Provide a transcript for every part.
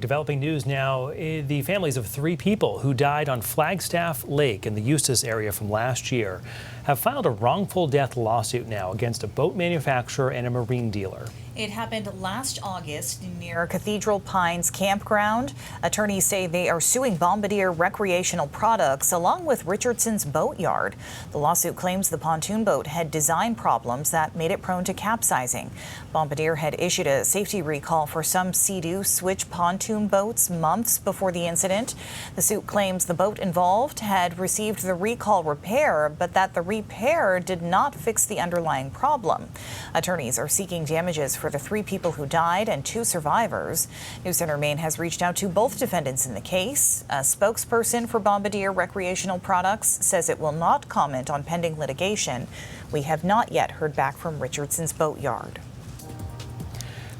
Developing news now, the families of 3 people who died on Flagstaff Lake in the Eustis area from last year have filed a wrongful death lawsuit now against a boat manufacturer and a marine dealer. It happened last August near Cathedral Pines Campground. Attorneys say they are suing Bombardier Recreational Products along with Richardson's Boatyard. The lawsuit claims the pontoon boat had design problems that made it prone to capsizing. Bombardier had issued a safety recall for some Sea-Doo switch pontoon boats months before the incident. The suit claims the boat involved had received the recall repair, but that the repair did not fix the underlying problem. Attorneys are seeking damages for the 3 people who died and 2 survivors. CENTER Maine has reached out to both defendants in the case. A spokesperson for Bombardier Recreational Products says it will not comment on pending litigation. We have not yet heard back from Richardson's Boatyard.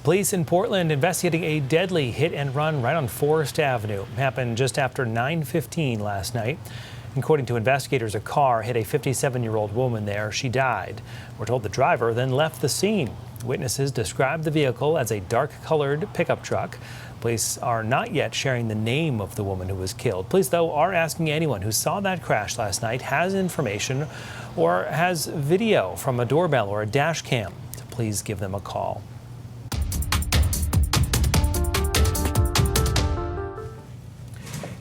Police in Portland investigating a deadly hit and run right on Forest Avenue. Happened just after 9:15 last night. According to investigators, a car hit a 57-year-old woman there. She died. We're told the driver then left the scene. Witnesses described the vehicle as a dark-colored pickup truck. Police are not yet sharing the name of the woman who was killed. Police, though, are asking anyone who saw that crash last night, has information or has video from a doorbell or a dash cam to please give them a call.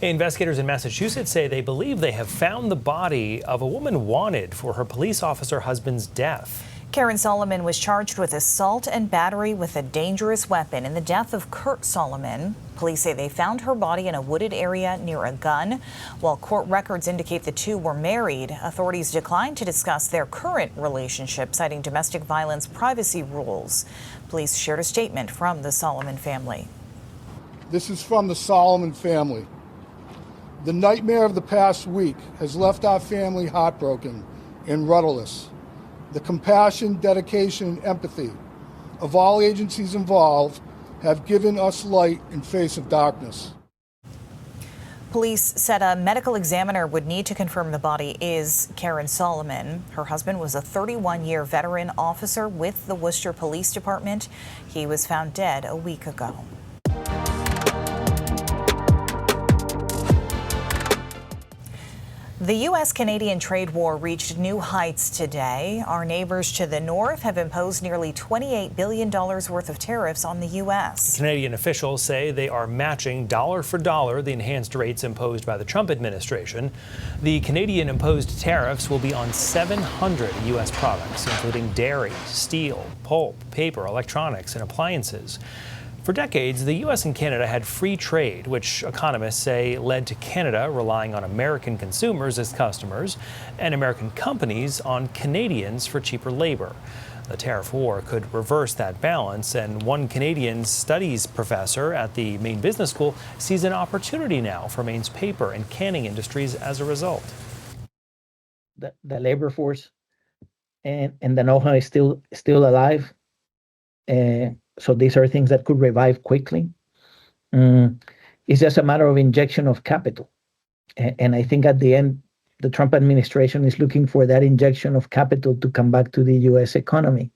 Investigators in Massachusetts say they believe they have found the body of a woman wanted for her police officer husband's death. Karen Solomon was charged with assault and battery with a dangerous weapon in the death of Kurt Solomon. Police say they found her body in a wooded area near a gun. While court records indicate the 2 were married, authorities declined to discuss their current relationship, citing domestic violence privacy rules. Police shared a statement from the Solomon family. This is from the Solomon family. The nightmare of the past week has left our family heartbroken and rudderless. The compassion, dedication, and empathy of all agencies involved have given us light in face of darkness. Police said a medical examiner would need to confirm the body is Karen Solomon. Her husband was a 31-year veteran officer with the Worcester Police Department. He was found dead a week ago. The U.S.-Canadian trade war reached new heights today. Our neighbors to the north have imposed nearly $28 billion worth of tariffs on the U.S. Canadian officials say they are matching dollar for dollar the enhanced rates imposed by the Trump administration. The Canadian-imposed tariffs will be on 700 U.S. products, including dairy, steel, pulp, paper, electronics, and appliances. For decades, the U.S. and Canada had free trade, which economists say led to Canada relying on American consumers as customers and American companies on Canadians for cheaper labor. The tariff war could reverse that balance, and one Canadian studies professor at the Maine Business School sees an opportunity now for Maine's paper and canning industries as a result. The labor force and the know-how is still alive. So these are things that could revive quickly. It's just a matter of injection of capital. And I think at the end, the Trump administration is looking for that injection of capital to come back to the U.S. economy.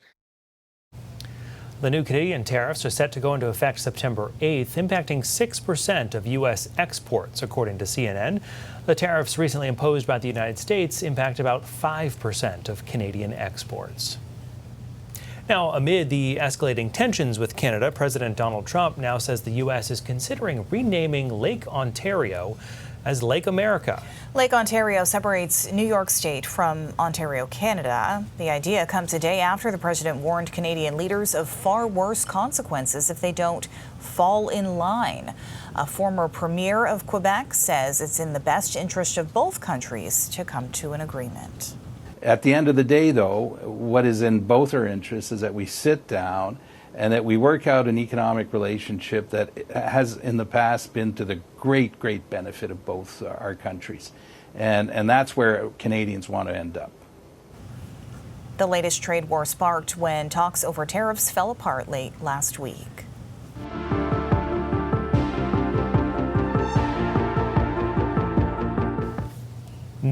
The new Canadian tariffs are set to go into effect September 8th, impacting 6% of U.S. exports, according to CNN. The tariffs recently imposed by the United States impact about 5% of Canadian exports. Now, amid the escalating tensions with Canada, President Donald Trump now says the U.S. is considering renaming Lake Ontario as Lake America. Lake Ontario separates New York State from Ontario, Canada. The idea comes a day after the president warned Canadian leaders of far worse consequences if they don't fall in line. A former premier of Quebec says it's in the best interest of both countries to come to an agreement. At the end of the day, though, what is in both our interests is that we sit down and that we work out an economic relationship that has in the past been to the great benefit of both our countries. And that's where Canadians want to end up. The latest trade war sparked when talks over tariffs fell apart late last week.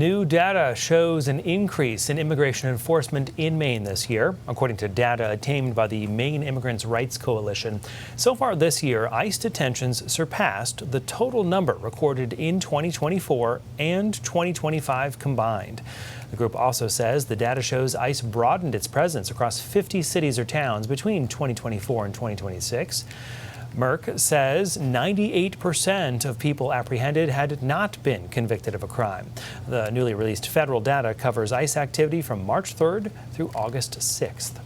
New data shows an increase in immigration enforcement in Maine this year, according to data obtained by the Maine Immigrants' Rights Coalition. So far this year, ICE detentions surpassed the total number recorded in 2024 and 2025 combined. The group also says the data shows ICE broadened its presence across 50 cities or towns between 2024 and 2026. Merck says 98% of people apprehended had not been convicted of a crime. The newly released federal data covers ICE activity from March 3rd through August 6th.